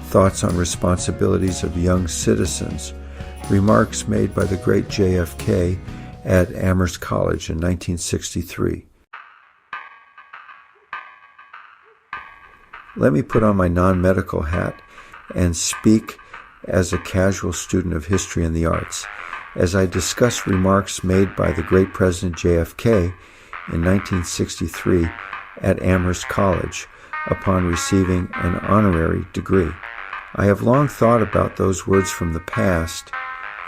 Thoughts on Responsibilities of Young Citizens, remarks made by the great JFK at Amherst College in 1963. Let me put on my non-medical hat and speak as a casual student of history and the arts, as I discuss remarks made by the great President JFK in 1963 at Amherst College upon receiving an honorary degree. I have long thought about those words from the past,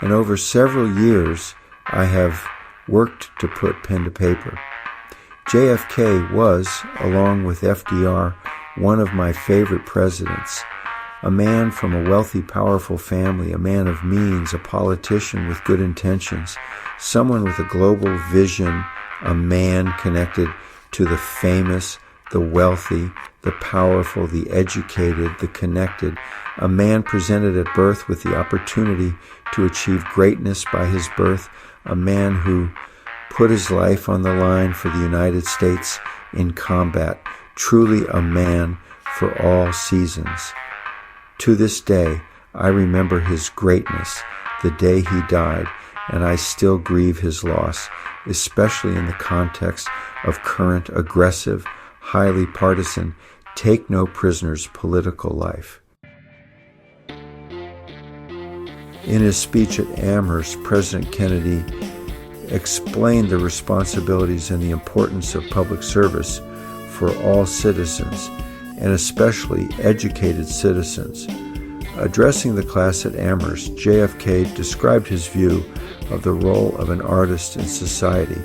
and over several years I have worked to put pen to paper. JFK was, along with FDR, one of my favorite presidents. A man from a wealthy, powerful family, a man of means, a politician with good intentions, someone with a global vision, a man connected to the famous, the wealthy, the powerful, the educated, the connected, a man presented at birth with the opportunity to achieve greatness by his birth, a man who put his life on the line for the United States in combat, truly a man for all seasons. To this day, I remember his greatness, the day he died, and I still grieve his loss, especially in the context of current aggressive, highly partisan, take no prisoners political life. In his speech at Amherst, President Kennedy explained the responsibilities and the importance of public service for all citizens, and especially educated citizens. Addressing the class at Amherst, JFK described his view of the role of an artist in society,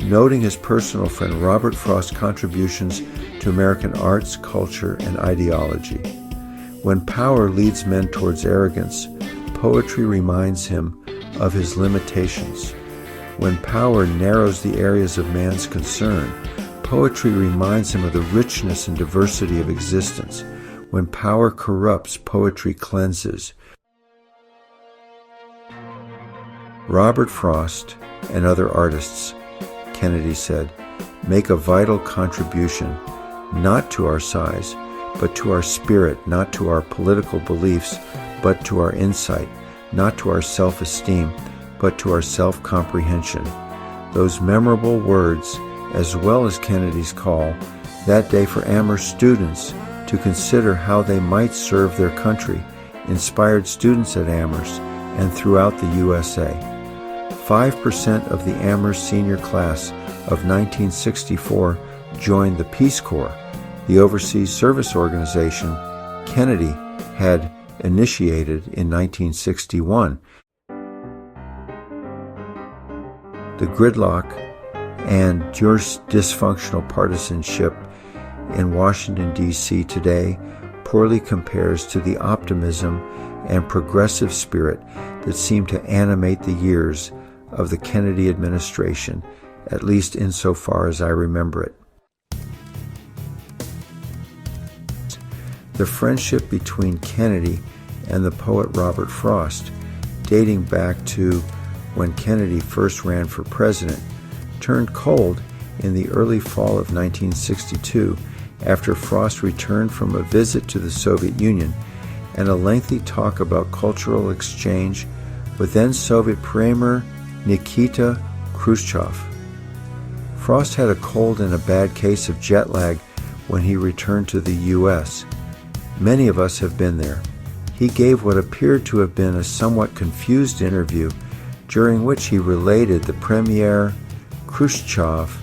noting his personal friend Robert Frost's contributions to American arts, culture, and ideology. When power leads men towards arrogance, poetry reminds him of his limitations. When power narrows the areas of man's concern, poetry reminds him of the richness and diversity of existence. When power corrupts, poetry cleanses. Robert Frost and other artists, Kennedy said, make a vital contribution, not to our size, but to our spirit, not to our political beliefs, but to our insight, not to our self-esteem, but to our self-comprehension. Those memorable words, as well as Kennedy's call that day for Amherst students to consider how they might serve their country, inspired students at Amherst and throughout the USA. 5% of the Amherst senior class of 1964 joined the Peace Corps, the overseas service organization Kennedy had initiated in 1961. The gridlock and dysfunctional partisanship in Washington, D.C. today poorly compares to the optimism and progressive spirit that seemed to animate the years of the Kennedy administration, at least insofar as I remember it. The friendship between Kennedy and the poet Robert Frost, dating back to when Kennedy first ran for president, turned cold in the early fall of 1962 after Frost returned from a visit to the Soviet Union and a lengthy talk about cultural exchange with then Soviet Premier Nikita Khrushchev. Frost had a cold and a bad case of jet lag when he returned to the U.S. Many of us have been there. He gave what appeared to have been a somewhat confused interview, during which he related the Premier Khrushchev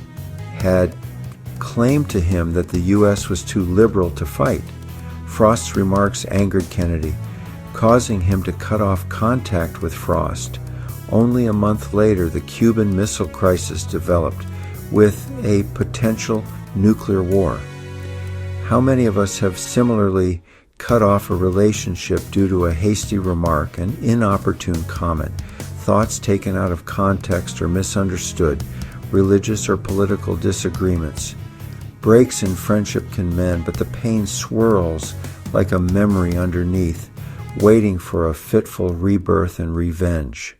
had claimed to him that the U.S. was too liberal to fight. Frost's remarks angered Kennedy, causing him to cut off contact with Frost. Only a month later, the Cuban Missile Crisis developed with a potential nuclear war. How many of us have similarly cut off a relationship due to a hasty remark, an inopportune comment, thoughts taken out of context or misunderstood, religious or political disagreements? Breaks in friendship can mend, but the pain swirls like a memory underneath, waiting for a fitful rebirth and revenge.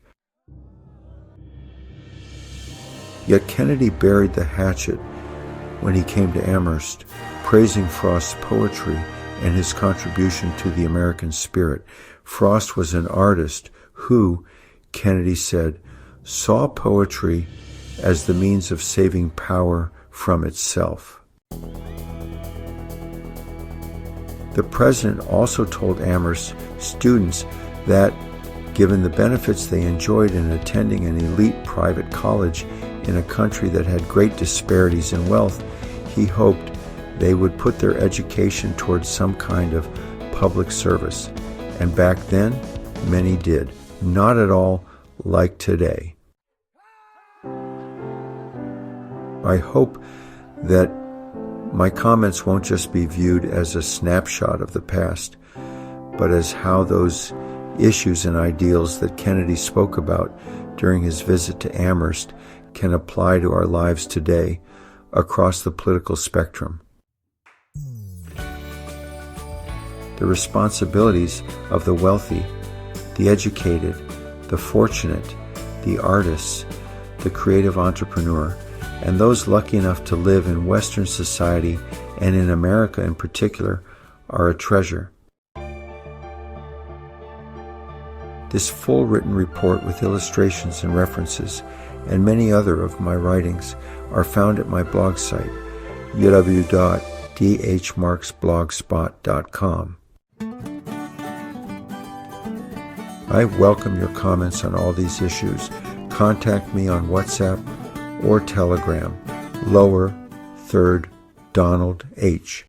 Yet Kennedy buried the hatchet when he came to Amherst, praising Frost's poetry and his contribution to the American spirit. Frost was an artist who, Kennedy said, saw poetry as the means of saving power from itself. The president also told Amherst students that, given the benefits they enjoyed in attending an elite private college in a country that had great disparities in wealth, he hoped they would put their education towards some kind of public service. And back then, many did. Not at all like today. I hope that my comments won't just be viewed as a snapshot of the past, but as how those issues and ideals that Kennedy spoke about during his visit to Amherst can apply to our lives today across the political spectrum. The responsibilities of the wealthy, the educated, the fortunate, the artists, the creative entrepreneur, and those lucky enough to live in Western society and in America in particular are a treasure. This full written report with illustrations and references and many other of my writings are found at my blog site, www.dhmarksblogspot.com. I welcome your comments on all these issues. Contact me on WhatsApp or Telegram, lower 3rd Donald H.